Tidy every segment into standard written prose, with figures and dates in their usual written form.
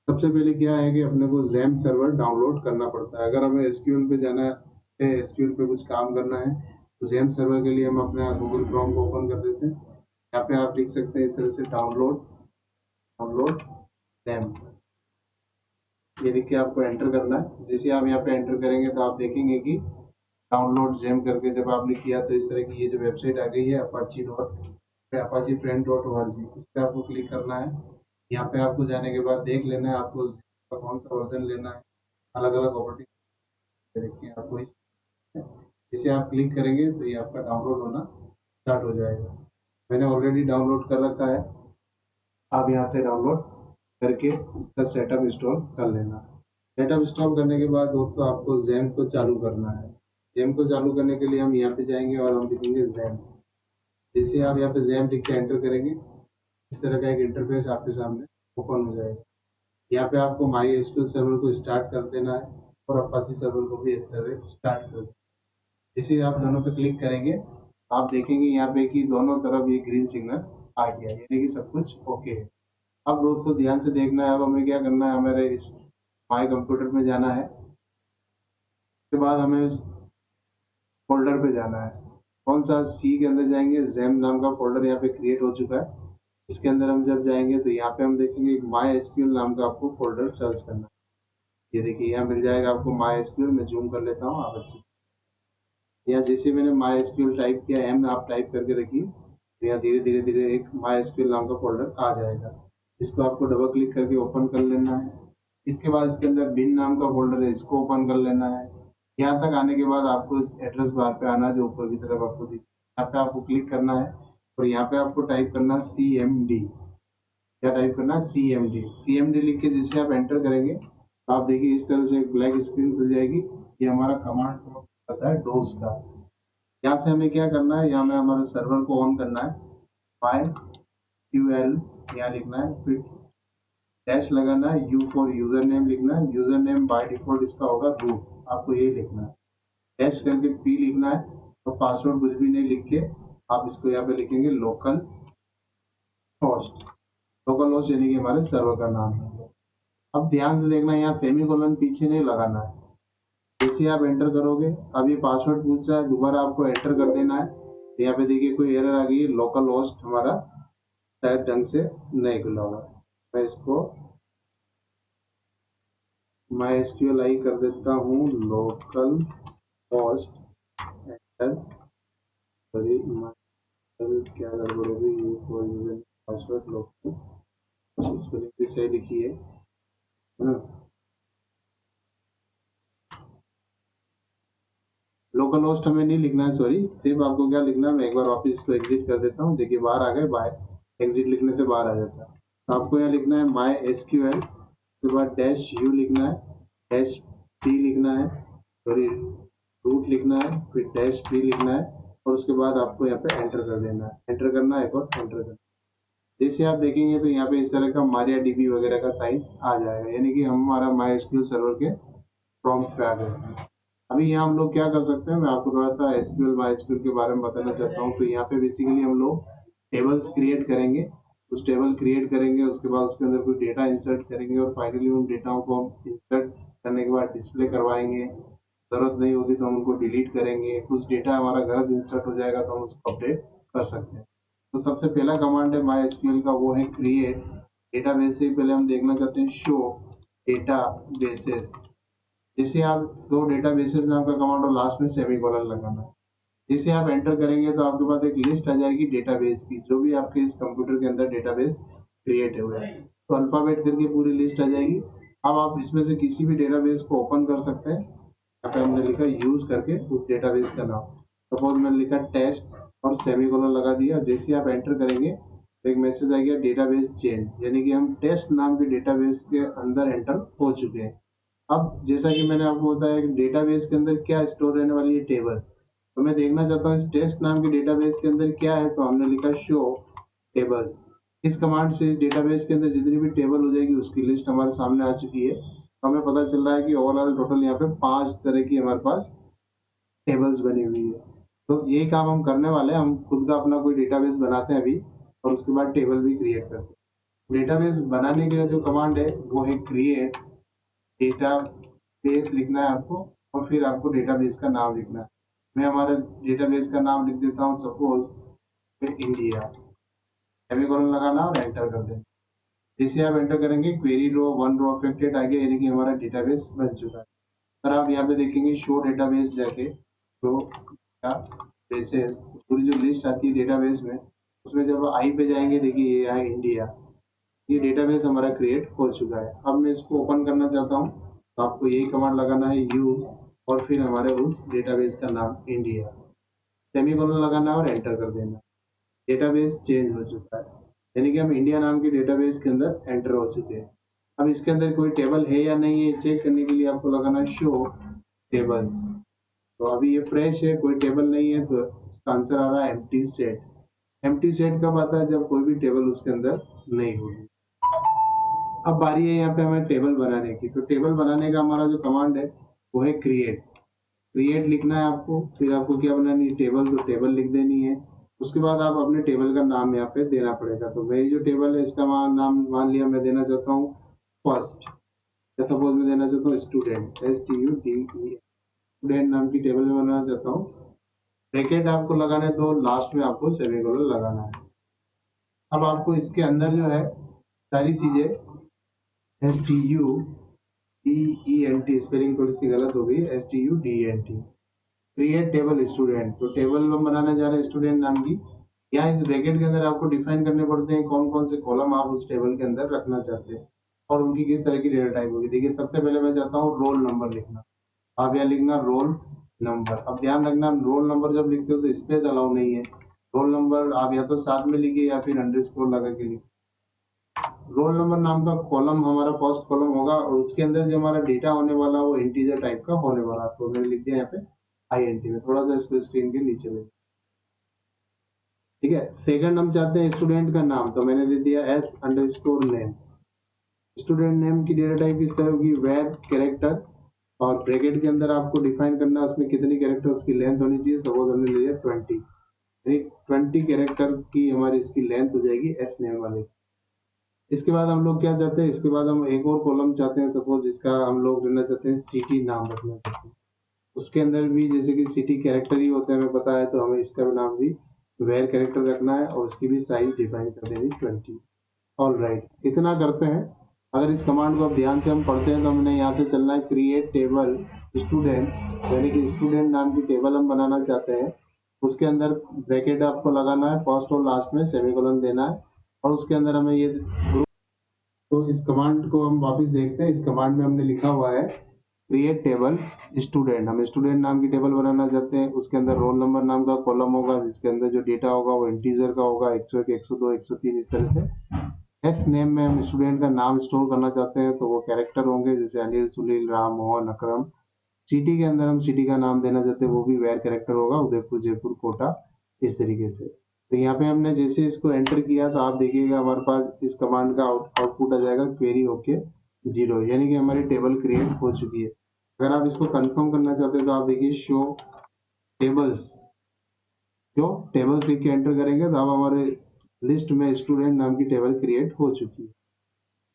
सबसे पहले क्या है कि अपने को XAMPP सर्वर डाउनलोड करना पड़ता है। अगर हमें SQL पे जाना है, SQL पे कुछ काम करना है, तो XAMPP सर्वर के लिए हम अपना गूगल क्रोम को ओपन कर देते हैं। यहाँ पे आप लिख सकते हैं इस तरह से डाउनलोड डाउनलोड XAMPP, ये लिख के आपको एंटर करना है। जैसे आप यहाँ पे एंटर करेंगे तो आप देखेंगे कि डाउनलोड XAMPP करके जब आपने किया तो इस तरह की ये जो वेबसाइट आ गई है apache friend.org, इस पर आपको क्लिक करना है। यहाँ पे आपको जाने के बाद देख लेना है आपको कौन सा वर्जन लेना है। अलग अलग ऑपरेटिंग देखते हैं आपको इसे आप क्लिक करेंगे तो ये आपका डाउनलोड होना स्टार्ट हो जाएगा। मैंने ऑलरेडी डाउनलोड कर रखा है। आप यहाँ से डाउनलोड करके इसका सेटअप इंस्टॉल कर लेना। सेटअप इंस्टॉल करने के बाद दोस्तों आपको XAMPP को चालू करना है। XAMPP को चालू करने के लिए हम यहाँ पे जाएंगे और हम लिखेंगे XAMPP। जैसे आप यहाँ पे XAMPP लिख के एंटर करेंगे, इस तरह का एक इंटरफेस आपके सामने ओपन हो जाएगा। यहाँ पे आपको MySQL सर्वर को स्टार्ट कर देना है और Apache सर्वर को भी इस तरह स्टार्ट कर देना। जैसे आप दोनों पे क्लिक करेंगे, आप देखेंगे यहाँ पे कि दोनों तरफ ये ग्रीन सिग्नल आ गया, यानी कि सब कुछ ओके है। अब दोस्तों ध्यान से देखना है, अब हमें क्या करना है, हमारे इस माई कंप्यूटर में जाना है। उसके बाद हमें इस फोल्डर पे जाना है। कौन सा? सी के अंदर जाएंगे, XAMPP नाम का फोल्डर यहाँ पे क्रिएट हो चुका है। इसके अंदर हम जब जाएंगे तो यहाँ पे हम देखेंगे MySQL नाम का आपको फोल्डर सर्च करना है। ये देखिए यहाँ मिल जाएगा आपको MySQL। मैं जूम कर लेता हूँ आप अच्छे से। यहाँ जैसे मैंने MySQL टाइप किया, M आप टाइप करके रखिए, तो यहाँ धीरे धीरे धीरे एक MySQL नाम का फोल्डर आ जाएगा। इसको आपको डबल क्लिक करके ओपन कर लेना है। इसके बाद इसके अंदर बिन नाम का फोल्डर है, इसको ओपन कर लेना है। यहाँ तक आने के बाद आपको इस एड्रेस बार पे आना, जो ऊपर की तरफ आपको दिख, यहाँ पे आपको क्लिक करना है और यहाँ पे आपको टाइप करना है CMD। क्या टाइप करना है? CMD। CMD लिख के जैसे आप एंटर करेंगे तो आप देखिए इस तरह से एक ब्लैक स्क्रीन खुल जाएगी। ये हमारा कमांड आता है डोज का। यहाँ से हमें क्या करना है, यहाँ में हमारे सर्वर को ऑन करना है। MySQL यहाँ लिखना है, फिर डैश लगाना है, U फॉर यूजर नेम लिखना है। यूजर नेम बाय डिफॉल्ट इसका होगा रूट, आपको ये लिखना है। डैश करके P लिखना है और पासवर्ड कुछ भी नहीं लिख के आप इसको यहाँ पे लिखेंगे लोकल होस्ट। लोकल होस्ट यानी कि हमारे सर्वर का नाम है। अब ध्यान से देखना, यहाँ सेमीकोलन पीछे नहीं लगाना है। जैसे आप एंटर करोगे, अब ये पासवर्ड पूछ रहा है, दोबारा आपको एंटर कर देना है। तो यहाँ पे देखिए कोई एरर आ गई है, लोकल होस्ट हमारा शायद ढंग से नहीं खुला हुआ है। मैं इसको MySQL आई कर देता हूँ लोकल होस्ट एंटर। सॉरी, क्या गड़बड़ हो गई, ये for user password local spelling भी सही लिखी है ना। लोकल होस्ट हमें नहीं लिखना है, सॉरी। सिर्फ आपको क्या लिखना है, मैं एक बार वापस इसको एग्जिट कर देता हूँ। देखिए बाहर आ गए, बाहर एग्जिट लिखने से बाहर आ जाता है। तो आपको यहाँ लिखना है MySQL, उसके बाद डैश U लिखना है, डैश P लिखना है, सॉरी रूट लिखना है, फिर डैश P लिखना है और उसके बाद आपको यहाँ पे एंटर कर देना है। एंटर करना है, एक और एंटर करना है। जैसे आप देखेंगे तो यहाँ पे इस तरह का MariaDB वगैरह का साइन आ जाएगा, यानी कि हम हमारा MySQL सर्वर के प्रॉम्प्ट पे आ गए। अभी यहाँ हम लोग क्या कर सकते हैं, मैं आपको थोड़ा सा SQL MySQL के बारे में बताना चाहता हूँ। तो यहाँ पे बेसिकली हम लोग टेबल्स क्रिएट करेंगे। उस टेबल क्रिएट करेंगे, उसके बाद उसके अंदर कोई डेटा इंसर्ट करेंगे और फाइनली उन डेटाओं को हम इंसर्ट करने के बाद डिस्प्ले करवाएंगे। जरूरत नहीं होगी तो हम उनको डिलीट करेंगे। कुछ डेटा हमारा गलत इंसर्ट हो जाएगा तो हम उसको अपडेट कर सकते हैं। तो सबसे पहला कमांड है MySQL का, वो है क्रिएट। डेटाबेस से पहले हम देखना चाहते हैं शो डेटाबेसेस। जैसे आप शो डेटाबेसेस नाम का कमांड और लास्ट में सेमीकोलन लगाना है। जैसे आप एंटर करेंगे तो आपके पास एक लिस्ट आ जाएगी डेटाबेस की, जो भी आपके इस कंप्यूटर के अंदर डेटाबेस क्रिएट हुए हैं। तो अल्फाबेट करके पूरी लिस्ट आ जाएगी। अब आप इसमें से किसी भी डेटाबेस को ओपन कर सकते हैं। यहाँ पे हमने लिखा यूज करके उस डेटाबेस का नाम, सपोज मैंने लिखा टेस्ट और सेमीकोलन लगा दिया। जैसे आप एंटर करेंगे तो एक मैसेज आ गया डेटाबेस चेंज, यानी कि हम टेस्ट नाम के डेटाबेस के अंदर एंटर हो चुके हैं। अब जैसा कि मैंने आपको बताया कि डेटाबेस के अंदर क्या स्टोर रहने वाली है, टेबल्स। तो मैं देखना चाहता हूँ इस टेस्ट नाम के डेटाबेस के अंदर क्या है, तो हमने लिखा शो टेबल्स। इस कमांड से इस डेटाबेस के अंदर जितनी भी टेबल हो जाएगी उसकी लिस्ट हमारे सामने आ चुकी है। तो हमें पता चल रहा है कि ओवरऑल टोटल यहाँ पे 5 तरह की हमारे पास टेबल्स बनी हुई है। तो यही काम हम करने वाले हैं, हम खुद का अपना कोई डेटाबेस बनाते हैं अभी और उसके बाद टेबल भी क्रिएट करते हैं। डेटाबेस बनाने के लिए जो कमांड है वो है क्रिएट डेटाबेस लिखना है आपको, और फिर आपको डेटाबेस का नाम लिखना है। मैं हमारे डेटाबेस का नाम लिख देता हूँ, सपोज इंडिया, सेमीकोलन लगाना और एंटर कर देना। जैसे आप एंटर करेंगे क्वेरी रो 1 रो अफेक्टेड आ गया, यानी कि हमारा डेटाबेस बन चुका है। अगर आप यहाँ पे देखेंगे शो डेटाबेस जाके, तो डेटाबेसेस पूरी जो लिस्ट आती है डेटाबेस में, उसमें जब आई पे जाएंगे, देखिए ये है इंडिया, ये डेटाबेस हमारा क्रिएट हो चुका है। अब मैं इसको ओपन करना चाहता हूँ, तो आपको यही कमांड लगाना है, यूज, और फिर हमारे उस डेटाबेस का नाम इंडिया, सेमीकोलन लगाना है और एंटर कर देना। डेटाबेस चेंज हो चुका है, यानी कि हम इंडिया नाम के डेटाबेस के अंदर एंटर हो चुके हैं। अब इसके अंदर कोई टेबल है या नहीं है चेक करने के लिए आपको लगाना है शो टेबल्स। तो अभी ये फ्रेश है, कोई टेबल नहीं है, तो इसका आंसर आ रहा है एम्प्टी सेट। एम्प्टी सेट कब आता है? जब कोई भी टेबल उसके अंदर नहीं होगी। अब बारी है यहाँ पे हमें टेबल बनाने की। तो टेबल बनाने का हमारा जो कमांड है वो है क्रिएट। क्रिएट लिखना है आपको, फिर आपको क्या बनानी है, टेबल, तो टेबल लिख देनी है। उसके बाद आप अपने टेबल का नाम यहाँ पे देना पड़ेगा। तो मेरी जो टेबल है इसका नाम मान लिया मैं देना चाहता हूँ फर्स्ट, या सपोज मैं देना चाहता हूँ स्टूडेंट, STUDE, स्टूडेंट नाम की टेबल में बनाना चाहता हूँ। ब्रैकेट आपको लगाने दो, लास्ट में आपको सेमीकोलन लगाना है। अब आपको इसके अंदर जो है सारी चीजें STUDENT, स्पेलिंग थोड़ी सी गलत हो गई, STUDENT, क्रिएट टेबल स्टूडेंट। तो टेबल हम बनाने जा रहे हैं स्टूडेंट नाम की। यहाँ इस ब्रैकेट के अंदर आपको डिफाइन करने पड़ते हैं कौन कौन से कॉलम आप उस टेबल के अंदर रखना चाहते हैं और उनकी किस तरह की डेटा टाइप होगी। देखिए सबसे पहले मैं चाहता हूँ रोल नंबर लिखना, आप यहाँ लिखना रोल नंबर। अब ध्यान रखना, रोल नंबर जब लिखते हो तो स्पेस अलाउ नहीं है। रोल नंबर आप या तो साथ में लिखिए या फिर अंडरस्कोर लगा के लिखिए। रोल नंबर नाम का कॉलम हमारा फर्स्ट कॉलम होगा और उसके अंदर जो हमारा डेटा होने वाला वो इंटीजर टाइप का होने वाला। तो मैंने लिख दिया यहाँ पे INT में, थोड़ा सा इसको स्क्रीन के नीचे में, ठीक है। सेकंड हम चाहते हैं स्टूडेंट का नाम, तो मैंने दे दिया S_name। स्टूडेंट नेम की डेटा टाइप इस तरह होगी वेर कैरेक्टर, और ब्रैकेट के अंदर आपको डिफाइन करना है उसमें कितनी कैरेक्टर्स की लेंथ होनी चाहिए। सपोज हमने लिया 20, यानी 20 कैरेक्टर की हमारी इसकी लेंथ हो जाएगी S नेम वाले। इसके बाद हम लोग क्या चाहते हैं, इसके बाद हम एक और कॉलम चाहते हैं, सपोज जिसका हम लोग लेना चाहते हैं सिटी नाम रखना चाहते हैं। उसके अंदर भी जैसे कि सिटी कैरेक्टर ही होता है हमें पता है, तो हमें इसका नाम भी वेर कैरेक्टर रखना है और उसकी भी साइज डिफाइन कर देनी 20। ऑल राइट, इतना करते हैं। अगर इस कमांड को अब ध्यान से हम पढ़ते हैं तो हमने यहाँ पे चलना है क्रिएट टेबल स्टूडेंट, यानी कि स्टूडेंट नाम की टेबल हम बनाना चाहते हैं। उसके अंदर ब्रैकेट आपको लगाना है, फर्स्ट और लास्ट में सेमीकोलन देना है, और उसके अंदर हमें ये, तो इस कमांड को हम वापस देखते हैं। इस कमांड में हमने लिखा हुआ है क्रिएट टेबल स्टूडेंट। हम स्टूडेंट नाम की टेबल बनाना चाहते हैं, उसके अंदर रोल नंबर नाम का कॉलम होगा जिसके अंदर जो डेटा होगा वो इंटीजर का होगा, 101, 102, 103 इस तरह से। एस नेम में हम स्टूडेंट का नाम स्टोर करना चाहते हैं, तो वो कैरेक्टर होंगे जैसे अनिल, सुनील, राम, मोहन, अकरम। सिटी के अंदर हम सिटी का नाम देना चाहते हैं, वो भी वेर कैरेक्टर होगा, उदयपुर, जयपुर, कोटा, इस तरीके से। तो यहाँ पे हमने जैसे इसको एंटर किया तो आप देखिएगा हमारे पास इस कमांड का आउटपुट आ जाएगा क्वेरी होके 0, यानी कि हमारी टेबल क्रिएट हो चुकी है। अगर आप इसको कंफर्म करना चाहते हैं तो आप देखिए शो टेबल्स, जो टेबल्स लिख के एंटर करेंगे तो अब हमारे लिस्ट में स्टूडेंट नाम की टेबल क्रिएट हो चुकी है।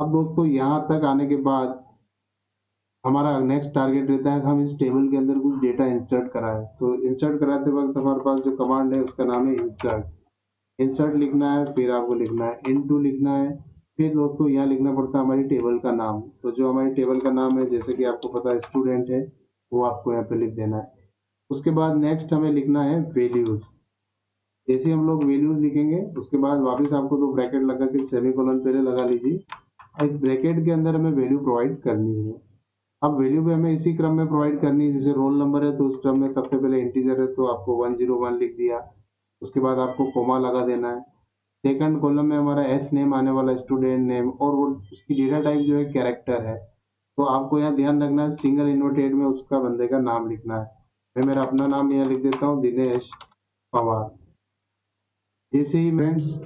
अब दोस्तों यहाँ तक आने के बाद हमारा नेक्स्ट टारगेट रहता है कि हम इस टेबल के अंदर कुछ डेटा इंसर्ट कराएं। तो इंसर्ट कराते वक्त हमारे पास जो कमांड है उसका नाम है इंसर्ट। इंसर्ट लिखना है, फिर आपको लिखना है इनटू लिखना है, फिर दोस्तों यहाँ लिखना पड़ता है हमारी टेबल का नाम। तो जो हमारी टेबल का नाम है जैसे कि आपको पता है स्टूडेंट है, वो आपको यहाँ पे लिख देना है। उसके बाद नेक्स्ट हमें लिखना है वैल्यूज। जैसे हम लोग वैल्यूज लिखेंगे उसके बाद वापस आपको दो ब्रैकेट लगा के सेमीकोलन पहले लगा लीजिए। इस ब्रैकेट के अंदर हमें वैल्यू प्रोवाइड करनी है। अब वैल्यू भी हमें इसी क्रम में प्रोवाइड करनी है, जैसे रोल नंबर है तो उस क्रम में सबसे पहले इंटीजर है तो आपको 101 लिख दिया, उसके बाद आपको कोमा लगा देना है। सेकंड कॉलम में हमारा एस नेम आने वाला, स्टूडेंट नेम, और वो उसकी डेटा टाइप जो है कैरेक्टर है। तो आपको यहाँ ध्यान रखना है सिंगल इन्वर्टेड में उसका बंदे का नाम लिखना है। मैं मेरा अपना नाम यहाँ लिख देता हूँ, दिनेश पवार। जैसे ही फ्रेंड्स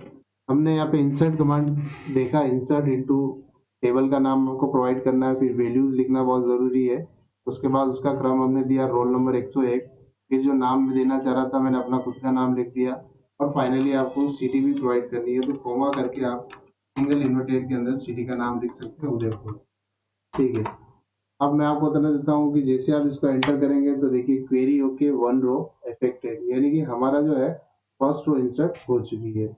हमने यहाँ पे इंसर्ट कमांड देखा, इंसर्ट इनटू टेबल का नाम हमको प्रोवाइड करना है, फिर वैल्यूज लिखना बहुत जरूरी है। उसके बाद उसका क्रम हमने दिया रोल नंबर 101, फिर जो नाम में देना चाह रहा था मैंने अपना खुद का नाम लिख दिया, और फाइनली आपको सिटी भी प्रोवाइड करनी है। तो कोमा करके आप सिंगल इन्वर्टेड के अंदर सिटी का नाम लिख सकते हैं उदयपुर। ठीक है, अब मैं आपको बता देता हूँ कि जैसे आप इसको एंटर करेंगे तो देखिए क्वेरी ओके 1 रो अफेक्टेड, यानी कि हमारा जो है फर्स्ट रो इंसर्ट हो चुकी है।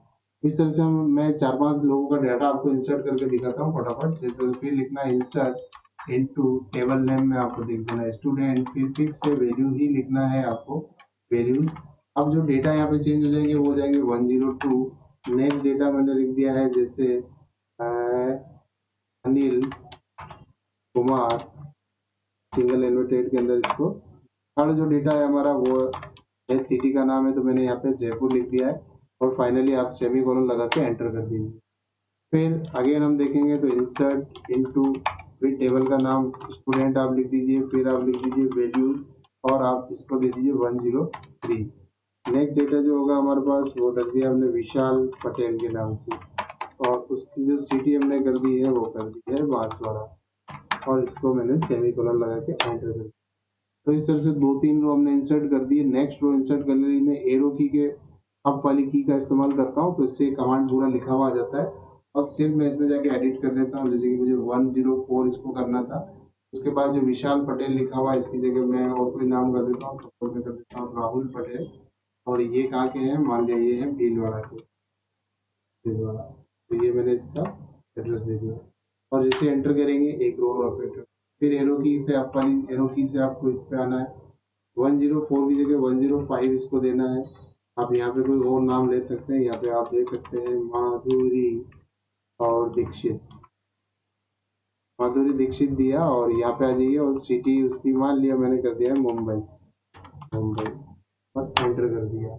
इस तरह से मैं 4-5 लोगों का डाटा आपको इंसर्ट करके दिखाता हूँ फटाफट। जैसे फिर लिखना है इंसर्ट इनटू टेबल नेम में आपको देख देना है स्टूडेंट, फिर फिक्स से वैल्यू ही लिखना है आपको वैल्यूज। अब जो डेटा यहाँ पे चेंज हो जाएंगे वो हो जाएंगे 102। नेक्स्ट डेटा मैंने लिख दिया है जैसे अनिल कुमार सिंगल इन्वर्टेड के अंदर इसको। थर्ड जो डेटा है हमारा वो है सिटी का नाम है तो मैंने यहाँ पे जयपुर लिख दिया है और फाइनली आप सेमी कोलन लगा के एंटर कर दीजिए। फिर अगेन हम देखेंगे तो इंसर्ट इनटू, फिर टेबल का नाम स्टूडेंट आप लिख दीजिए, फिर आप लिख दीजिए वैल्यूज और आप इसको दे दीजिए 103। नेक्स्ट डेटा जो होगा हमारे पास वो कर दिया हमने विशाल पटेल के नाम से और उसकी जो सिटी हमने कर दी है वो कर दी है बांसवाड़ा और इसको मैंने सेमी कोलन लगा के एंटर कर दिया। तो इस तरह से 2-3 रो हमने इंसर्ट कर दिए। नेक्स्ट रो इंसर्ट करने के लिए मैं एरो की के अप वाली की का इस्तेमाल करता हूँ तो इससे कमांड पूरा लिखा हुआ आ जाता है और सिर्फ मैं इसमें जाके एडिट कर देता हूँ। जैसे कि मुझे 104 इसको करना था, उसके बाद जो विशाल पटेल लिखा हुआ है इसकी जगह मैं और कोई नाम कर देता हूँ, सपोज मैं कर देता हूँ राहुल पटेल और ये कहाँ के हैं, मान लिया ये है भीलवाड़ा के, भीलवाड़ा। तो ये मैंने इसका एड्रेस दे दिया और जैसे एंटर करेंगे एक रो ऑपरेटर, फिर एरो की से आप वाली एरो की से आपको इस पे आना है 104 की जगह 105 इसको देना है। आप यहाँ पे कोई और नाम ले सकते हैं, यहाँ पे आप दे सकते हैं माधुरी और दीक्षित, माधुरी दीक्षित दिया और यहाँ पे आ जाइए और सिटी उसकी मान लिया मैंने कर दिया है मुंबई, मुंबई और एंटर कर दिया।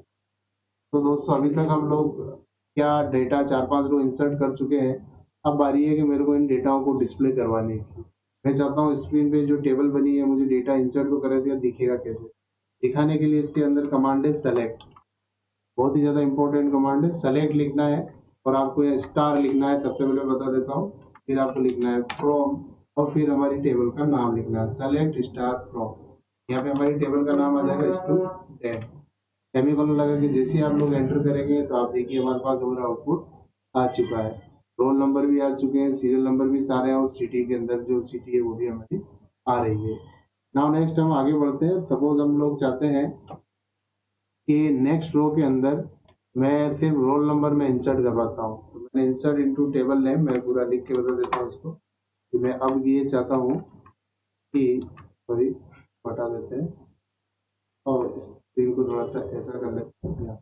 तो दोस्तों अभी तक हम लोग क्या डेटा 4-5 रो इंसर्ट कर चुके हैं। अब बारी है कि मेरे को इन डेटाओं को डिस्प्ले करवाने की। मैं चाहता हूँ स्क्रीन पे जो टेबल बनी है मुझे डेटा इंसर्ट तो कर दिया, दिखेगा कैसे, दिखाने के लिए इसके अंदर कमांड है सेलेक्ट, बहुत ही ज्यादा इंपॉर्टेंट कमांड है। सेलेक्ट लिखना है और आपको यह स्टार लिखना है, सबसे पहले बता देता हूँ। फिर आपको लिखना है फ्रॉम और फिर हमारी टेबल का नाम लिखना है सेलेक्ट स्टार फ्रॉम। यहाँ पे हमारी टेबल का नाम आ जाएगा स्टूडेंट, सेमीकोलन लगा के जैसे आप लोग एंटर करेंगे तो आप देखिए हमारे पास हमारा आउटपुट आ चुका है, रोल नंबर भी आ चुके हैं, सीरियल नंबर भी सारे हैं और सिटी के अंदर जो सिटी है वो भी हमारी आ रही है। नाउ नेक्स्ट हम आगे बढ़ते हैं। सपोज हम लोग चाहते हैं कि नेक्स्ट रो के अंदर मैं सिर्फ रोल नंबर में इंसर्ट करवाता हूँ तो मैंने इंसर्ट इनटू टेबल नेम मैं पूरा लिख के बता देता हूँ इसको कि मैं अब ये चाहता हूँ कि सॉरी हटा देते हैं और इस स्क्रीन को थोड़ा सा ऐसा कर लेते हैं।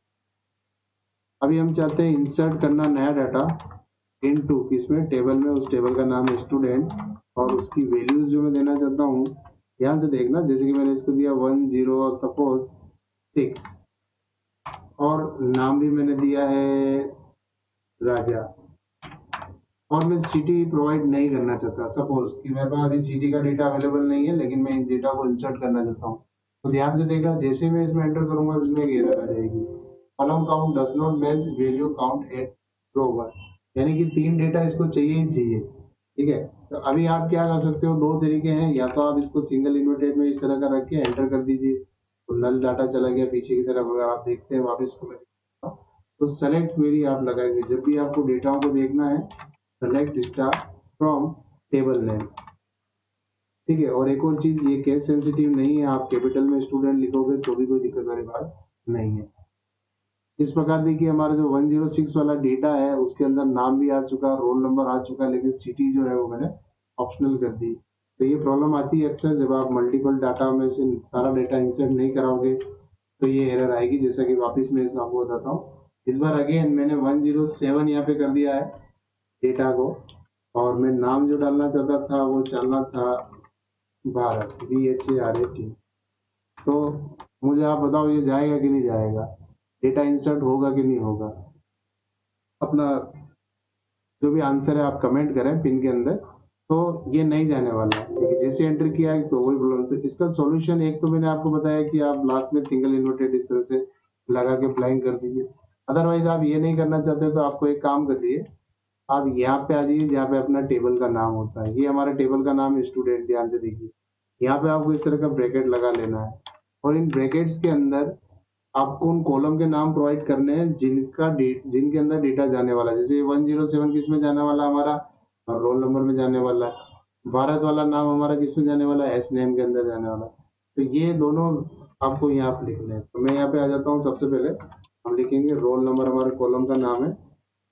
अभी हम चाहते हैं इंसर्ट करना नया डाटा इनटू किसमें, टेबल में, उस टेबल का नाम है स्टूडेंट और उसकी वैल्यूज जो मैं देना चाहता हूँ ध्यान से देखना, जैसे कि मैंने इसको दिया 10 सपोज 6 और नाम भी मैंने दिया है राजा और मैं सिटी प्रोवाइड नहीं करना चाहता। सपोज कि मेरे पास अभी सिटी का डेटा अवेलेबल नहीं है लेकिन मैं इस डेटा को इंसर्ट करना चाहता हूँ तो ध्यान से देखा जैसे मैं इसमें एंटर करूंगा इसमें एक एरर आ जाएगी, column count does not match value count at row 1, यानी कि 3 डेटा इसको चाहिए ही चाहिए। ठीक है, तो अभी आप क्या कर सकते हो, 2 तरीके हैं, या तो आप इसको सिंगल इन्वर्टेड में इस तरह का रख के एंटर कर दीजिए तो नल डाटा चला गया पीछे की तरफ। अगर आप देखते हैं वापस को तो सेलेक्ट क्वेरी आप लगाएंगे जब भी आपको डेटाओं को देखना है, select star from table name. ठीक है, और एक और चीज ये केस सेंसिटिव नहीं है, आप कैपिटल में स्टूडेंट लिखोगे तो भी कोई दिक्कत वाली बात नहीं है। इस प्रकार देखिए हमारा जो 106 वाला डेटा है उसके अंदर नाम भी आ चुका, रोल नंबर आ चुका, लेकिन सिटी जो है वो मैंने ऑप्शनल कर दी। तो ये प्रॉब्लम आती है अक्सर जब आप मल्टीपल डाटा में से सारा डेटा इंसर्ट नहीं कराओगे तो ये एरर आएगी, जैसा कि वापस मैं इसको आपको बताता हूँ। इस बार अगेन मैंने 107 यहाँ पे कर दिया है डेटा को और मैं नाम जो डालना चाहता था वो डालना था भारत, BHARAT। तो मुझे आप बताओ ये जाएगा कि नहीं जाएगा, डेटा इंसर्ट होगा कि नहीं होगा। अपना जो भी आंसर है आप कमेंट करें पिन के अंदर, तो ये नहीं जाने वाला है। देखिए जैसे एंटर किया है तो वही प्रॉब्लम। तो इसका सॉल्यूशन एक तो मैंने आपको बताया कि आप लास्ट में सिंगल इन्वर्टेड इस तरह से लगा के ब्लैंक कर दीजिए। अदरवाइज आप ये नहीं करना चाहते तो आपको एक काम करिए, आप यहाँ पे आ जाइए जहाँ पे अपना टेबल का नाम होता है। ये हमारा टेबल का नाम है स्टूडेंट, ध्यान से देखिए। यहाँ पे आपको इस तरह का ब्रैकेट लगा लेना है और इन ब्रैकेट्स के अंदर आपको उन कॉलम के नाम प्रोवाइड करने हैं जिनके अंदर डेटा जाने वाला है। जैसे 107 किस में जाने वाला हमारा, और रोल नंबर में जाने वाला है। भारत वाला नाम हमारा किस में जाने वाला है, एस नेम के अंदर जाने वाला है। तो ये दोनों आपको यहाँ पे लिखने हैं। तो मैं यहाँ पे आ जाता हूँ। सबसे पहले हम लिखेंगे रोल नंबर, हमारे कॉलम का नाम है,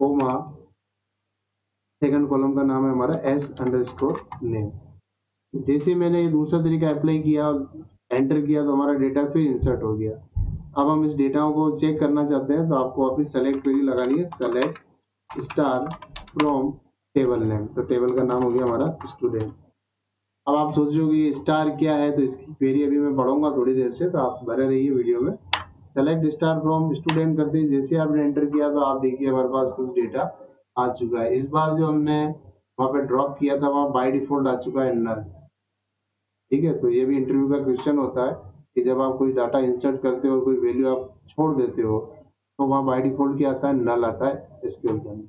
कोमा सेकंड कॉलम का नाम है हमारा S_नेम। जैसे मैंने ये दूसरा तरीका अप्लाई किया और एंटर किया तो हमारा डेटा फिर इंसर्ट हो गया। अब हम इस डेटा को चेक करना चाहते हैं तो आपको वापिस सेलेक्ट क्वेरी लगानी है, select star from table name. तो टेबल का नाम हो गया हमारा स्टूडेंट। अब आप सोच रहे हो कि स्टार क्या है, तो इसकी क्वेरी अभी मैं पढ़ूंगा थोड़ी देर से, तो आप बने रहिए वीडियो में। सेलेक्ट स्टार फ्रॉम स्टूडेंट करते ही जैसे आपने एंटर किया तो आप देखिए हमारे पास कुछ डेटा आ चुका है। इस बार जो हमने वहां पे ड्रॉप किया था वहां बाय डिफॉल्ट आ चुका है नल। ठीक है, तो ये भी इंटरव्यू का क्वेश्चन होता है कि जब आप कोई डाटा इंसर्ट करते हो और कोई वैल्यू आप छोड़ देते हो तो वहां बाय डिफॉल्ट क्या आता है, नल आता है एसक्यूएल के अंदर।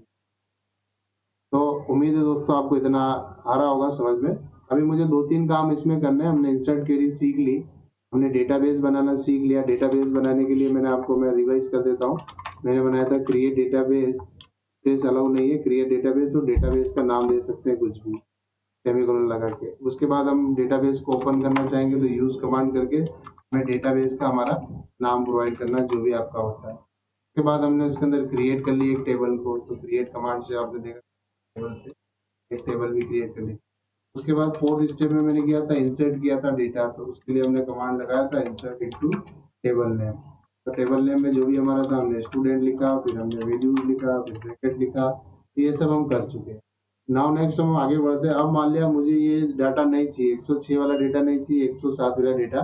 तो उम्मीद है दोस्तों आपको इतना आ रहा होगा समझ में। अभी मुझे 2-3 काम इसमें करने हैं। हमने इंसर्ट क्वेरी सीख ली, हमने डेटाबेस बनाना सीख लिया। डेटाबेस बनाने के लिए मैं रिवाइज कर देता हूँ। मैंने बनाया था क्रिएट डेटाबेस, स्पेस अलाउ नहीं है, क्रिएट डेटाबेस, और डेटाबेस का नाम दे सकते हैं कुछ भी सेमीकोलन लगा के। उसके बाद हम डेटाबेस को ओपन करना चाहेंगे तो यूज कमांड करके हमें डेटाबेस का हमारा नाम प्रोवाइड करना जो भी आपका होता है। उसके बाद हमने उसके अंदर क्रिएट कर लिया एक टेबल को, तो क्रिएट कमांड से आपने देखा टेबल से एक टेबल भी क्रिएट कर ली। उसके बाद फोर्थ स्टेप में मैंने किया था इंसर्ट किया था डेटा, तो उसके लिए हमने कमांड लगाया था इंसर्ट इनटू टेबल नेम। तो टेबल नेम में जो भी हमारा था हमने स्टूडेंट लिखा, फिर हमने वैल्यूज लिखा, फिर ब्रैकेट लिखा। ये सब हम कर चुके हैं। नाउ नेक्स्ट हम आगे बढ़ते हैं। अब मान लिया मुझे ये डाटा नहीं चाहिए, 106 वाला डेटा नहीं चाहिए, 107 वाला डेटा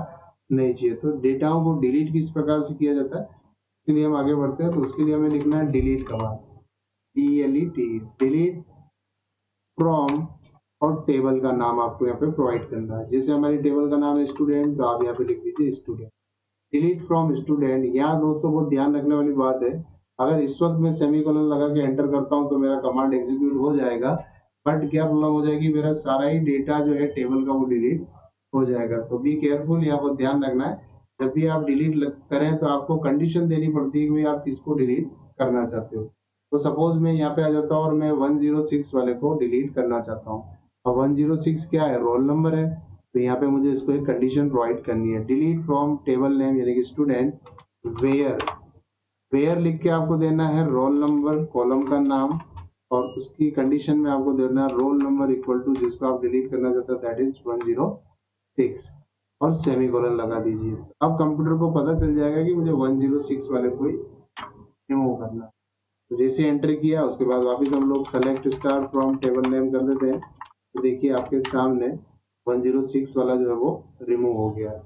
नहीं चाहिए, तो डेटाओं को डिलीट किस प्रकार से किया जाता है उसके लिए हम आगे बढ़ते हैं। तो उसके लिए हमें लिखना है delete command, DLET, delete from, और टेबल का नाम आपको यहाँ पे प्रोवाइड करना है। जैसे हमारी टेबल का नाम है स्टूडेंट, तो आप यहाँ पे लिख दीजिए स्टूडेंट। Delete from student. यहाँ दोस्तों बहुत ध्यान रखने वाली बात है, अगर इस वक्त मैं सेमीकोलन लगा के एंटर करता हूँ तो मेरा कमांड एग्जीक्यूट हो जाएगा, बट क्या प्रॉब्लम हो जाएगी, मेरा सारा ही डेटा जो है टेबल का वो डिलीट हो जाएगा। तो बी केयरफुल, यहाँ पर ध्यान रखना है। जब भी आप डिलीट करें तो आपको कंडीशन देनी पड़ती है कि आप किसको डिलीट करना चाहते हो। तो सपोज मैं यहाँ पे आ जाता हूँ और मैं 106 वाले को डिलीट करना चाहता हूँ। अब 106 क्या है, रोल नंबर है, तो यहाँ पे मुझे इसको एक कंडीशन प्रोवाइड करनी है, डिलीट फ्रॉम टेबल नेम यानी कि स्टूडेंट, वेयर लिख के आपको देना है रोल नंबर कॉलम का नाम, और उसकी कंडीशन में आपको देना है रोल नंबर इक्वल टू जिसको आप डिलीट करना चाहते हैं दैट इज 106, और सेमीकोलन लगा दीजिए। अब कंप्यूटर को पता चल जाएगा कि मुझे 106 वाले को ही रिमूव करना है। तो जैसे एंटर किया उसके बाद वापस हम लोग select star from table name कर देते हैं। तो देखिए आपके सामने 106 वाला जो है वो रिमूव हो गया है।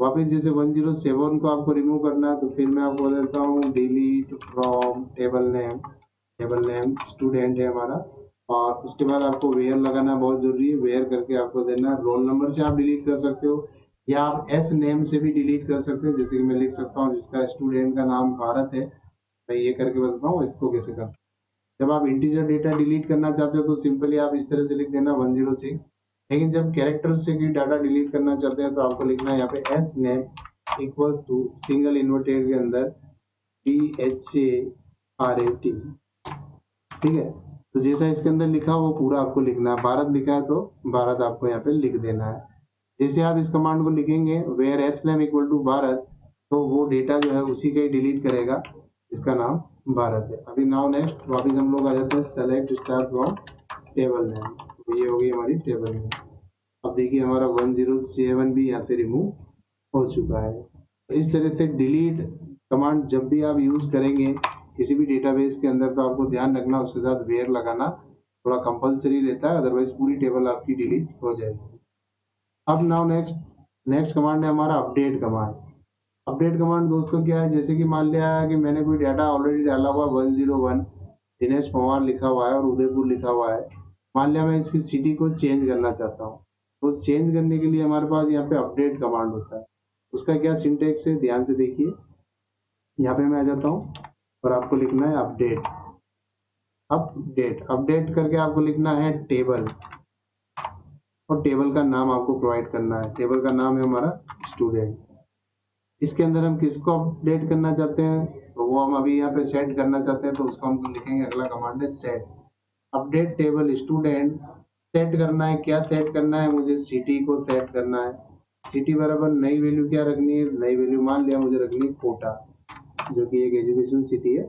वापस जैसे 107 को आपको रिमूव करना है तो फिर मैं आपको देता हूँ delete from table name student है हमारा, और उसके बाद आपको वेयर लगाना बहुत जरूरी है। वेयर करके आपको देना रोल नंबर से आप डिलीट कर सकते हो या आप एस नेम से भी डिलीट कर सकते हो। जैसे कि मैं लिख सकता हूँ जिसका स्टूडेंट का नाम भारत है, मैं ये करके बताता हूँ इसको कैसे करते। जब आप इंटीजर डेटा डिलीट करना चाहते हो तो सिंपली आप इस तरह से लिख देना 106, लेकिन जब कैरेक्टर से भी डाटा डिलीट करना चाहते हैं तो आपको लिखना है यहाँ पे S name equals to single inverted के अंदर BHARAT। ठीक है, तो जैसा इसके अंदर लिखा वो पूरा आपको लिखना है। भारत लिखा है तो भारत आपको यहाँ पे लिख देना है। जैसे आप इस कमांड को लिखेंगे where S name equal to Bharat, तो वो डेटा जो है उसी का ही डिलीट करेगा जिसका नाम भारत है। अभी नाउ नेक्स्ट वापिस हम लोग आ जाते हैं select star from table name, तो ये होगी हमारी टेबल नेम। अब देखिए हमारा 107 भी यहाँ से रिमूव हो चुका है। तो इस तरह से डिलीट कमांड जब भी आप यूज करेंगे किसी भी डेटाबेस के अंदर तो आपको ध्यान रखना उसके साथ वेयर लगाना थोड़ा कंपलसरी रहता है, अदरवाइज पूरी टेबल आपकी डिलीट हो जाएगी। अब नाउ नेक्स्ट कमांड है हमारा अपडेट कमांड। अपडेट कमांड दोस्तों क्या है, जैसे कि मान लिया कि मैंने कोई डाटा ऑलरेडी डाला हुआ 101 दिनेश पवार लिखा हुआ है और उदयपुर लिखा हुआ है। मान लिया मैं इसकी सिटी को चेंज करना चाहता हूँ, तो चेंज करने के लिए हमारे पास यहाँ पे अपडेट कमांड होता है। उसका क्या सिंटेक्स है ध्यान से देखिए। यहाँ पे मैं आ जाता हूँ और आपको लिखना है अपडेट करके आपको लिखना है टेबल, और टेबल का नाम आपको प्रोवाइड करना है। टेबल का नाम है हमारा स्टूडेंट। इसके अंदर हम किसको अपडेट करना चाहते हैं, तो वो हम अभी यहाँ पे सेट करना चाहते हैं, तो उसको हम लिखेंगे, अगला कमांड है set update table student. Set करना है, क्या सेट करना है, मुझे सिटी को सेट करना है। सिटी बराबर नई वैल्यू क्या रखनी है, नई वैल्यू मान लिया मुझे रखनी है कोटा, जो कि एक एजुकेशन सिटी है,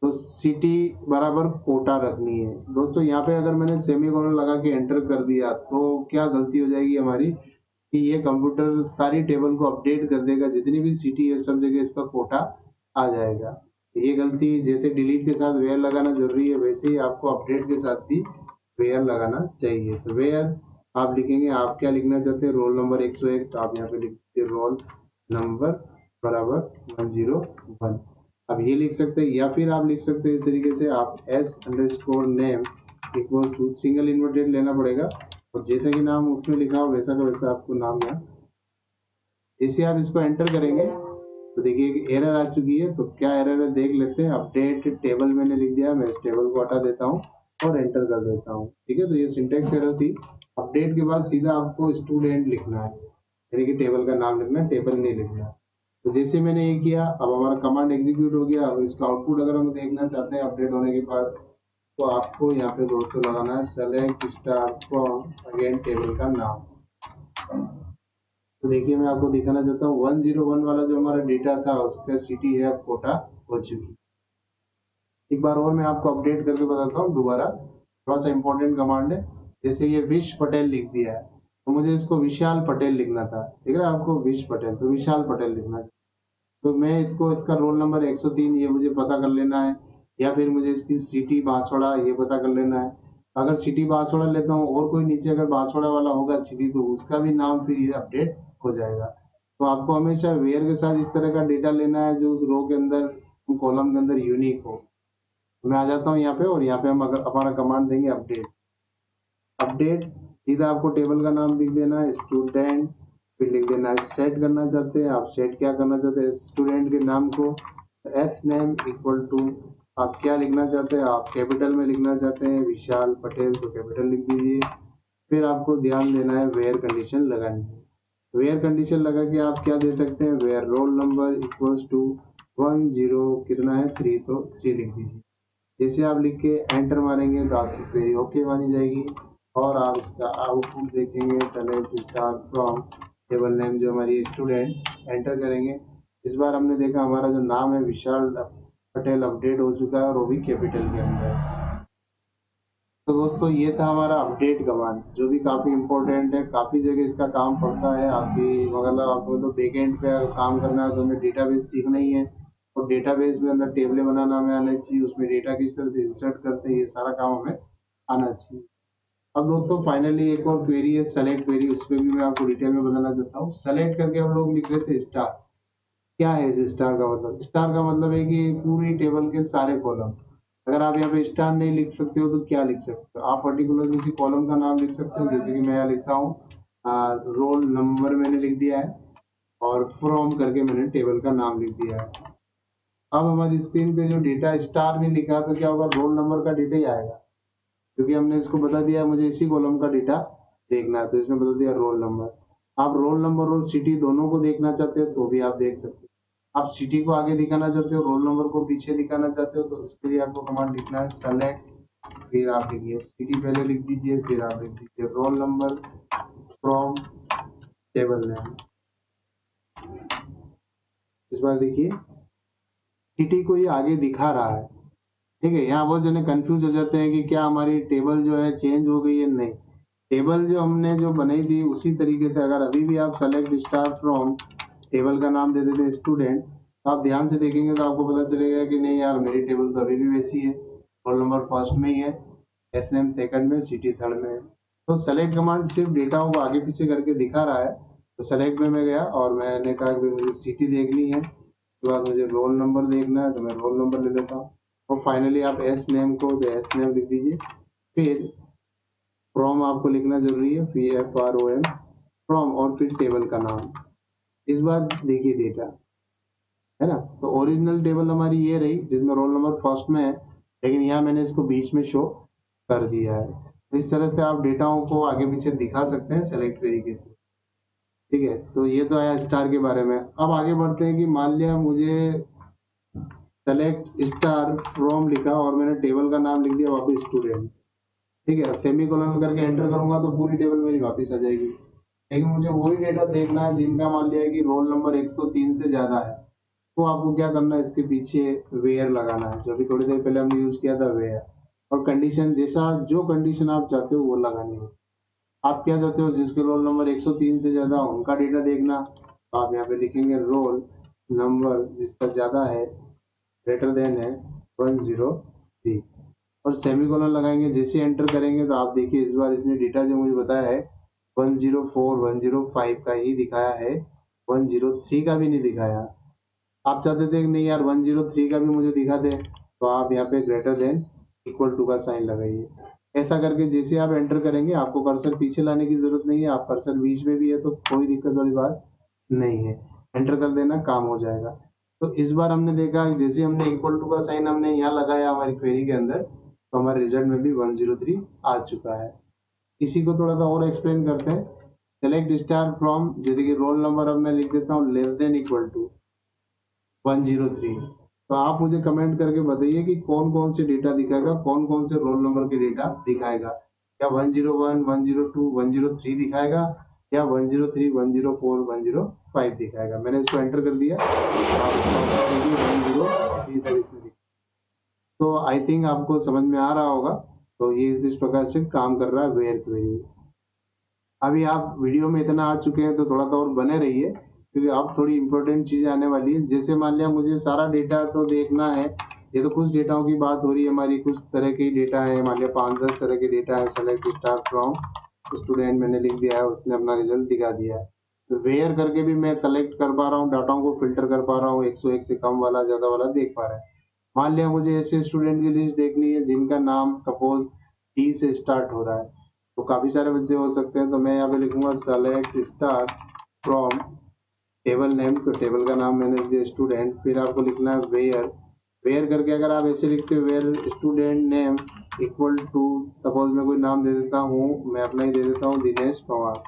तो सिटी बराबर कोटा रखनी है। दोस्तों यहाँ पे अगर मैंने सेमीकोलन लगा के एंटर कर दिया तो क्या गलती हो जाएगी हमारी, कि ये कंप्यूटर सारी टेबल को अपडेट कर देगा, जितनी भी सिटी है सब जगह इसका कोटा आ जाएगा। ये गलती, जैसे डिलीट के साथ वेयर लगाना जरूरी है, वैसे ही आपको अपडेट के साथ भी वेयर लगाना चाहिए। तो वेयर आप लिखेंगे, आप क्या लिखना चाहते हैं, रोल नंबर 101, तो आप यहाँ पे लिखते रोल नंबर बराबर 101। अब ये लिख सकते हैं, या फिर आप लिख सकते हैं इस तरीके से, आप s_name equal to single inverted लेना पड़ेगा, और जैसा कि नाम उसमें लिखा हो वैसा का वैसा आपको नाम यहाँ। जैसे आप इसको एंटर करेंगे तो देखिए एक एरर आ चुकी है, तो क्या एरर है देख लेते हैं। अपडेट टेबल मैंने लिख दिया, मैं इस टेबल को हटा देता हूँ और एंटर कर देता हूँ। ठीक है, तो ये सिंटेक्स एरर थी। अपडेट के बाद सीधा आपको स्टूडेंट लिखना है, यानी कि टेबल का नाम लिखना है, टेबल नहीं लिखना है। तो जैसे मैंने ये किया, अब हमारा कमांड एग्जीक्यूट हो गया। अब इसका आउटपुट अगर हम देखना चाहते हैं अपडेट होने के बाद, तो आपको यहाँ पे दोस्तों लगाना है select star from again table का नाम। तो देखिए मैं आपको दिखाना चाहता हूँ 101 वाला जो हमारा डेटा था उसका सिटी है अब कोटा हो चुकी। एक बार और मैं आपको अपडेट करके बताता हूँ दोबारा, थोड़ा सा इंपॉर्टेंट कमांड है। जैसे ये विश पटेल लिख दिया है, तो मुझे इसको विशाल पटेल लिखना था, ठीक है आपको विश पटेल, तो विशाल पटेल लिखना है। तो मैं इसको, इसका रोल नंबर 103 ये मुझे पता कर लेना है, या फिर मुझे इसकी सिटी बांसवाड़ा ये पता कर लेना है। अगर सिटी बांसवाड़ा लेता हूँ और कोई नीचे अगर बांसवाड़ा वाला होगा सिटी, तो उसका भी नाम फिर ये अपडेट हो जाएगा। तो आपको हमेशा वेयर के साथ इस तरह का डेटा लेना है जो उस रो के अंदर, कॉलम के अंदर यूनिक हो। मैं आ जाता हूँ यहाँ पे, और यहाँ पे हम अगर हमारा कमांड देंगे अपडेट। अपडेट सीधा आपको टेबल का नाम लिख देना है स्टूडेंट, फिर लिख देना है सेट करना चाहते हैं आप, सेट क्या करना चाहते हैं स्टूडेंट के नाम को, एस नेम इक्वल टू आप क्या लिखना चाहते हैं, आप कैपिटल में लिखना चाहते हैं विशाल पटेल, तो कैपिटल लिख दीजिए। फिर आपको ध्यान देना है वेयर कंडीशन लगानी है। वेयर कंडीशन लगा के आप क्या दे सकते हैं, where roll number equals to 10 कितना है 3, तो 3 लिख दीजिए। जैसे आप लिख के एंटर मारेंगे तो आपकी क्वेरी ओके मानी जाएगी, और आप इसका आउटपुट देखेंगे select star from table name जो हमारी स्टूडेंट, एंटर करेंगे। इस बार हमने देखा हमारा जो नाम है विशाल पटेल अपडेट हो चुका है, और वो भी कैपिटल के अंदर। तो दोस्तों ये था हमारा अपडेट कमांड, जो भी काफी इंपॉर्टेंट है, काफी जगह इसका काम पड़ता है। आपकी मतलब आपको तो बैकएंड पे अगर काम करना है तो हमें डेटाबेस सीखना ही है, और डेटाबेस में अंदर टेबलें बनाना हमें आना चाहिए, उसमें डेटा किस तरह से इंसर्ट करते हैं ये सारा काम हमें आना चाहिए। अब दोस्तों फाइनली एक और क्वेरी है सेलेक्ट क्वेरी, उस पर भी मैं आपको डिटेल में बताना चाहता हूँ। सेलेक्ट करके हम लोग लिख रहे थे स्टार। क्या है इस स्टार का मतलब, स्टार का मतलब है कि पूरी टेबल के सारे कॉलम। अगर आप यहाँ पे स्टार नहीं लिख सकते हो तो क्या लिख सकते हो, आप पर्टिकुलर किसी कॉलम का नाम लिख सकते हो, जैसे कि मैं यहाँ लिखता हूँ रोल नंबर मैंने लिख दिया है, और फ्रॉम करके मैंने टेबल का नाम लिख दिया है। अब हमारी स्क्रीन पे जो डेटा स्टार नहीं लिखा तो क्या होगा, रोल नंबर का डेटा ही आएगा, क्योंकि हमने इसको बता दिया मुझे इसी कॉलम का डेटा देखना है, तो इसमें बता दिया रोल नंबर। आप रोल नंबर और सिटी दोनों को देखना चाहते हो तो भी आप देख सकते हो। आप सिटी को आगे दिखाना चाहते हो, रोल नंबर को पीछे दिखाना चाहते हो, तो इसके लिए आपको कमांड लिखना है सेलेक्ट, फिर आप लिखिए सिटी पहले लिख दीजिए, फिर आप लिख दीजिए roll number from table name. इस बार देखिए सिटी को ये आगे दिखा रहा है, ठीक है। यहाँ बहुत जने कंफ्यूज हो जाते हैं कि क्या हमारी टेबल जो है चेंज हो गई है, नहीं, टेबल जो हमने जो बनाई थी उसी तरीके से। अगर अभी भी आप सेलेक्ट स्टार फ्रॉम टेबल का नाम दे देते हैं स्टूडेंट, तो आप ध्यान से देखेंगे तो आपको पता चलेगा कि नहीं यार मेरी टेबल तो अभी भी वैसी है, रोल नंबर फर्स्ट में ही है, एस नेम सेकंड में, सिटी थर्ड में है। तो सेलेक्ट कमांड सिर्फ डेटा को आगे पीछे करके दिखा रहा है। तो सेलेक्ट में मैं गया और मैंने कहा कि मुझे सिटी देखनी है, उसके बाद मुझे रोल नंबर देखना है, तो मैं रोल नंबर ले लेता हूँ, और फाइनली आप एस नेम को एस नेम लिख दीजिए। फिर फ्रॉम आपको लिखना जरूरी है, FROM फ्रॉम, और फिर टेबल का नाम। इस बार देखिए डेटा है ना, तो ओरिजिनल टेबल हमारी ये रही जिसमें रोल नंबर फर्स्ट में है, लेकिन यहाँ मैंने इसको बीच में शो कर दिया है। तो इस तरह से आप डेटाओं को आगे पीछे दिखा सकते हैं सेलेक्ट क्वेरी के थ्रू। ठीक है, तो ये तो आया स्टार के बारे में। अब आगे बढ़ते हैं कि मान लिया मुझे सेलेक्ट स्टार फ्रॉम लिखा और मैंने टेबल का नाम लिख दिया वापस स्टूडेंट। ठीक है, सेमी कोलन करके एंटर करूंगा तो पूरी टेबल मेरी वापस आ जाएगी। लेकिन मुझे वही डेटा देखना है जिनका मान लिया है कि रोल नंबर 103 से ज्यादा है, तो आपको क्या करना है, इसके पीछे वेयर लगाना है, जो अभी थोड़ी देर पहले हमने यूज किया था वेयर। और कंडीशन जैसा जो कंडीशन आप चाहते हो वो लगानी है। आप क्या चाहते हो, जिसके रोल नंबर 103 से ज्यादा उनका डेटा देखना, तो आप यहाँ पे लिखेंगे रोल नंबर जिसका ज्यादा है, ग्रेटर देन है 103, और सेमीकोलन लगाएंगे। जैसे एंटर करेंगे तो आप देखिए इस बार इसने डेटा जो मुझे बताया है 104 105 का ही दिखाया है, 103 का भी नहीं दिखाया। आप चाहते थे कि नहीं यार 103 का भी मुझे दिखा दे, तो आप यहाँ पे ग्रेटर देन इक्वल टू का साइन लगाइए। ऐसा करके जैसे आप एंटर करेंगे, आपको कर्सर पीछे लाने की जरूरत नहीं है, आप कर्सर बीच में भी है तो कोई दिक्कत वाली बात नहीं है, एंटर कर देना, काम हो जाएगा। तो इस बार हमने देखा जैसे हमने इक्वल टू का साइन हमने यहाँ लगाया हमारी क्वेरी के अंदर, तो हमारे रिजल्ट में भी 103 आ चुका है। इसी को थोड़ा सा और एक्सप्लेन करते हैं। सेलेक्ट स्टार फ्रॉम, जैसे कि रोल नंबर अब मैं लिख देता हूँ लेस देन इक्वल टू 103। तो आप मुझे कमेंट करके बताइए कि कौन कौन से डेटा दिखाएगा, कौन कौन से रोल नंबर के डेटा दिखाएगा। क्या 101 102 103 दिखाएगा, या 103 104 105 दिखाएगा। मैंने इसको एंटर कर दिया, आप इसको 103 तक इसमें दिखा। तो आई थिंक आपको समझ में आ रहा होगा। तो ये इस प्रकार से काम कर रहा है वेयर क्वेरी। अभी आप वीडियो में इतना आ चुके हैं तो थोड़ा सा और बने रहिए, क्योंकि अब थोड़ी इंपॉर्टेंट चीजें आने वाली है। जैसे मान लिया मुझे सारा डेटा तो देखना है, ये तो कुछ डेटाओं की बात हो रही है हमारी, कुछ तरह के डेटा है, मान लिया 5-10 तरह के डेटा है। सेलेक्ट स्टार फ्रॉम स्टूडेंट मैंने लिख दिया है, उसने अपना रिजल्ट दिखा दिया है। वेयर करके भी मैं सेलेक्ट कर पा रहा हूँ, डाटाओं को फिल्टर कर पा रहा हूँ, 101 से कम वाला ज्यादा वाला देख पा रहा है। मान लिया मुझे ऐसे स्टूडेंट की लिस्ट देखनी है जिनका नाम सपोज टी से स्टार्ट हो रहा है, तो काफी सारे बच्चे हो सकते हैं। तो मैं यहाँ पे लिखूंगा select star from table name, तो टेबल का नाम मैंने दिया स्टूडेंट। फिर आपको लिखना है वेयर। वेयर करके अगर आप ऐसे लिखते हो where student name equal to, suppose मैं कोई नाम दे देता हूँ, मैं अपना ही दे देता हूँ दिनेश पवार,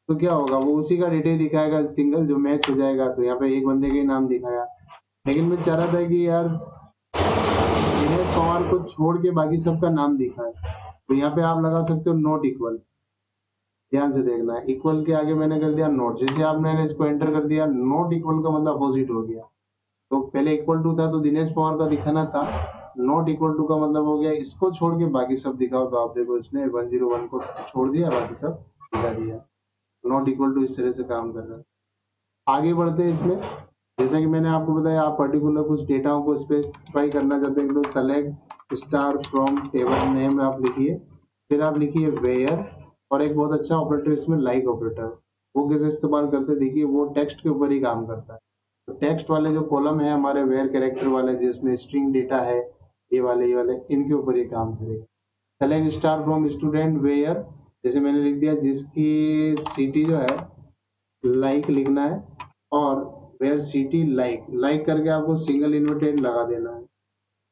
तो क्या होगा, वो उसी का डेटा ही दिखाएगा, सिंगल जो मैच हो जाएगा। तो यहाँ पे एक बंदे का ही नाम दिखाया, लेकिन मैं चाह रहा था कि यार दिनेश पवार को छोड़ के बाकी सबका नाम दिखाए, तो यहाँ पे आप लगा सकते हो नॉट इक्वल। ध्यान से देखना है, इक्वल के आगे मैंने कर दिया नोट। जैसे आप मैंने इसको एंटर कर दिया, नोट इक्वल का मतलब अपोजिट हो गया। तो पहले इक्वल टू था तो दिनेश पवार का दिखाना था, नॉट इक्वल टू का मतलब हो गया इसको छोड़ के बाकी सब दिखाओ। तो आप देखो इसने 101 को छोड़ दिया, बाकी सब दिखा दिया। नॉट इक्वल टू इस तरह से काम कर रहा है। आगे बढ़ते हैं इसमें। जैसा कि मैंने आपको बताया, आप पर्टिकुलर कुछ डेटाओं को स्पेसिफाई करना चाहते हैं तो select star from table name आप लिखिए, फिर आप लिखिए वेयर, और एक बहुत अच्छा ऑपरेटर इसमें लाइक ऑपरेटर। वो कैसे इस्तेमाल करते हैं, देखिए वो टेक्स्ट के ऊपर ही काम करता है। तो टेक्स्ट वाले जो कॉलम है हमारे वेयर कैरेक्टर वाले, जिसमें स्ट्रिंग डेटा है, ये वाले इनके ऊपर ही काम करेगा। Select star from student where, जैसे मैंने लिख दिया जिसकी सिटी जो है लाइक लिखना है, और वेयर सिटी लाइक, लाइक करके आपको सिंगल इन्वर्टेड लगा देना है।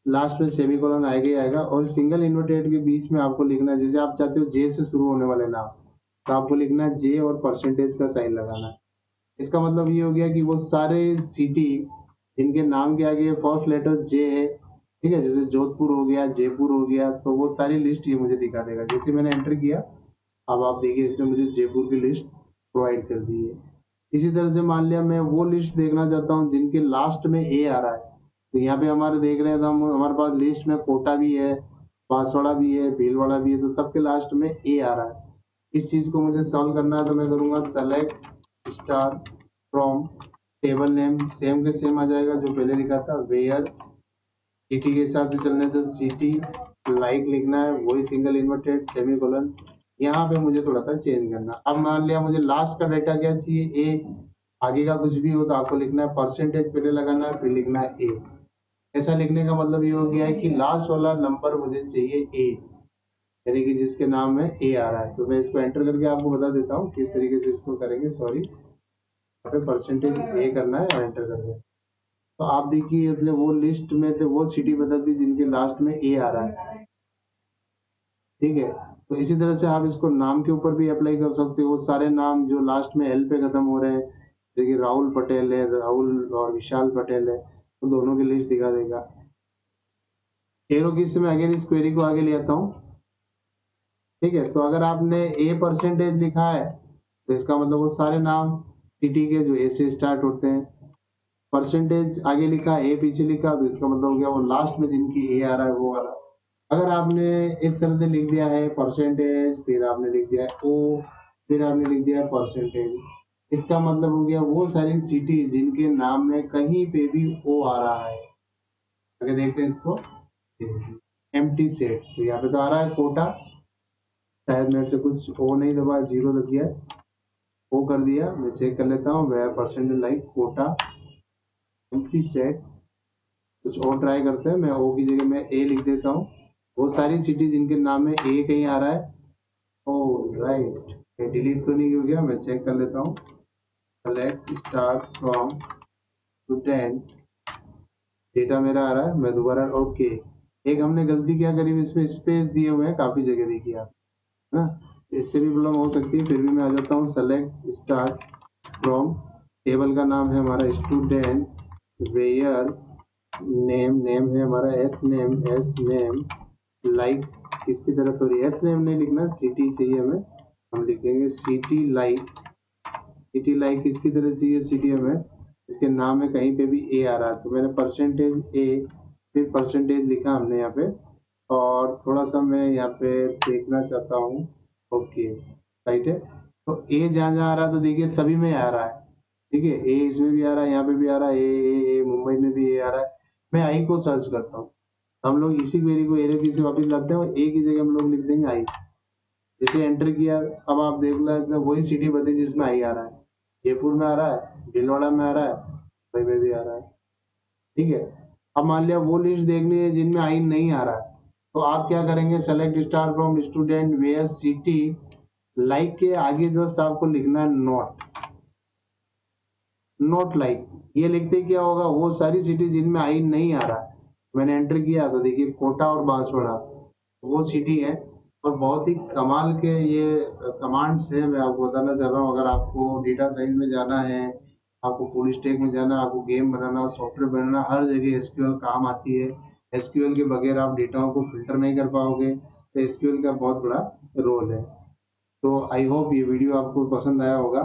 लास्ट में सेमीकोलन आएगा ही आएगा, और सिंगल इन्वर्टेड के बीच में आपको लिखना है, जैसे आप चाहते हो जे से शुरू होने वाले नाम, तो आपको लिखना है जे और परसेंटेज का साइन लगाना है। इसका मतलब ये हो गया कि वो सारे सिटी जिनके नाम के आगे फर्स्ट लेटर जे है, ठीक है, जैसे जोधपुर हो गया, जयपुर हो गया, तो वो सारी लिस्ट ये मुझे दिखा देगा। जैसे मैंने एंटर किया, अब आप देखिए इसने मुझे जयपुर की लिस्ट प्रोवाइड कर दी है। इसी तरह से मान लिया मैं वो लिस्ट देखना चाहता हूँ जिनके लास्ट में ए आ रहा है, तो यहाँ पे हमारे देख रहे हैं तो हम हमारे पास लिस्ट में कोटा भी है, बांसवाड़ा भी है, भीलवाड़ा भी है, तो सबके लास्ट में ए आ रहा है। इस चीज को मुझे सॉल्व करना है, तो मैं करूंगा select star from table name, same के सेम आ जाएगा जो पहले लिखा था, वेयर सिटी के हिसाब से चलने तो सिटी लाइक लिखना है, वही सिंगल इन्वर्टेड सेमीकोलन। यहाँ पे मुझे थोड़ा सा चेंज करना। अब मान लिया मुझे लास्ट का डेटा क्या चाहिए, ए, आगे का कुछ भी हो तो आपको लिखना है परसेंटेज पहले लगाना है, फिर लिखना है ए। ऐसा लिखने का मतलब ये हो गया है कि लास्ट वाला नंबर मुझे चाहिए ए, यानी कि जिसके नाम में ए आ रहा है। तो मैं इसको एंटर करके आपको बता देता हूँ किस तरीके से इसको करेंगे। सॉरी, यहाँ पे परसेंटेज ए करना है और एंटर कर दें। तो आप देखिए इसने वो लिस्ट में से वो सिटी बता दी जिनके लास्ट में ए आ रहा है, ठीक है। तो इसी तरह से आप इसको नाम के ऊपर भी अप्लाई कर सकते हो। वो सारे नाम जो लास्ट में एल पे खत्म हो रहे हैं, जैसे कि राहुल पटेल है, राहुल और विशाल पटेल है, तो दोनों की लिस्ट दिखा देगा। एरो की से मैं अगेन इस क्वेरी को आगे ले आता हूँ। ठीक है, तो अगर आपने ए परसेंटेज लिखा है तो इसका मतलब वो सारे नाम सिटी के जो ए से स्टार्ट होते हैं। परसेंटेज आगे लिखा, ए पीछे लिखा, तो इसका मतलब हो गया वो लास्ट में जिनकी ए आ रहा है वो वाला। अगर आपने इस तरह से लिख दिया है परसेंटेज, फिर आपने लिख दिया है ओ, फिर आपने लिख दिया है परसेंटेज, इसका मतलब हो गया वो सारी सिटी जिनके नाम में कहीं पे भी ओ आ रहा है। आगे देखते हैं इसको, एम्प्टी सेट, तो यहाँ पे तो आ रहा है कोटा, शायद मेरे से कुछ ओ नहीं दबा, जीरो दब गया, ओ कर दिया। मैं चेक कर लेता हूँ, वह percentage like quota empty set. कुछ और ट्राई करते हैं, मैं ओ की जगह मैं ए लिख देता हूँ। वो सारी सिटी जिनके नाम में ए कहीं आ रहा है, ओ राइट, ये डिलीट तो नहीं हो गया, मैं चेक कर लेता हूँ। Select star from student, data मेरा आ रहा है, मैं दोबारा ओके। एक हमने गलती क्या करी, इसमें स्पेस दिए हुए हैं काफी जगह, देखिए आप, है ना, इससे भी प्रॉब्लम हो सकती है। फिर भी मैं आ जाता हूँ, सेलेक्ट स्टार्ट फ्रॉम, टेबल का नाम है हमारा स्टूडेंट, वेयर नेम, नेम है हमारा एस नेम, लाइक किसकी तरह, सॉरी एस नेम नहीं लिखना, सिटी चाहिए हमें, हम लिखेंगे सिटी लाइक। सिटी लाइक किसकी तरह चाहिए, सिटी हमें इसके नाम में कहीं पे भी ए आ रहा है, तो मैंने परसेंटेज ए, फिर परसेंटेज लिखा हमने यहाँ पे, और थोड़ा सा मैं यहाँ पे देखना चाहता हूँ, ओके राइट है। तो ए जहाँ जहाँ आ रहा है तो देखिए सभी में आ रहा है, ठीक है, ए इसमें भी आ रहा है, यहाँ पे भी आ रहा है, ए मुंबई में भी ए आ रहा है। मैं आई को सर्च करता हूँ, हम लोग इसी क्वेरी को एरे पी से वापस लाते हैं, और ए की जगह हम लोग लिख देंगे आई। जैसे एंटर किया, अब आप देख लो वही सिटी बताई जिसमें आई आ रहा है, जयपुर में आ रहा है, भीलवाड़ा में आ रहा है, मुंबई में भी आ रहा है। ठीक है, अब मान लिया वो लिस्ट देखनी है जिनमें आई नहीं आ रहा है, तो आप क्या करेंगे, select star from student where city like के आगे जस्ट आपको लिखना है नॉट, नॉट लाइक। ये लिखते क्या होगा, वो सारी सिटी जिनमें आई नहीं आ रहा है, मैंने एंटर किया तो देखिए कोटा और बांसवाड़ा वो सिटी है। और बहुत ही कमाल के ये कमांड्स हैं, मैं आपको बताना चाह रहा हूँ। अगर आपको डेटा साइंस में जाना है, आपको फुल स्टैक में जाना, आपको गेम बनाना, सॉफ्टवेयर बनाना, हर जगह एसक्यूएल काम आती है। एसक्यूएल के बगैर आप डेटाओं को फिल्टर नहीं कर पाओगे, तो एसक्यूएल का बहुत बड़ा रोल है। तो आई होप ये वीडियो आपको पसंद आया होगा।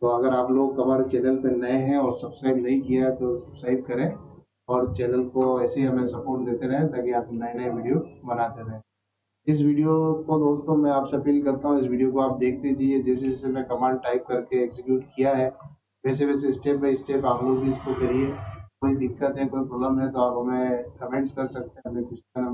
तो अगर आप लोग हमारे चैनल पर नए हैं और सब्सक्राइब नहीं किया है तो सब्सक्राइब करें, और चैनल को ऐसे ही हमें सपोर्ट देते रहें ताकि आप नए नए वीडियो बनाते रहें। इस वीडियो को दोस्तों मैं आपसे अपील करता हूँ, इस वीडियो को आप देखते जाइए, जैसे जैसे मैं कमांड टाइप करके एग्जीक्यूट किया है वैसे वैसे स्टेप बाय स्टेप आप लोग भी इसको करिए। कोई दिक्कत है, कोई प्रॉब्लम है तो आप हमें कमेंट्स कर सकते हैं, हमें क्वेश्चन हमें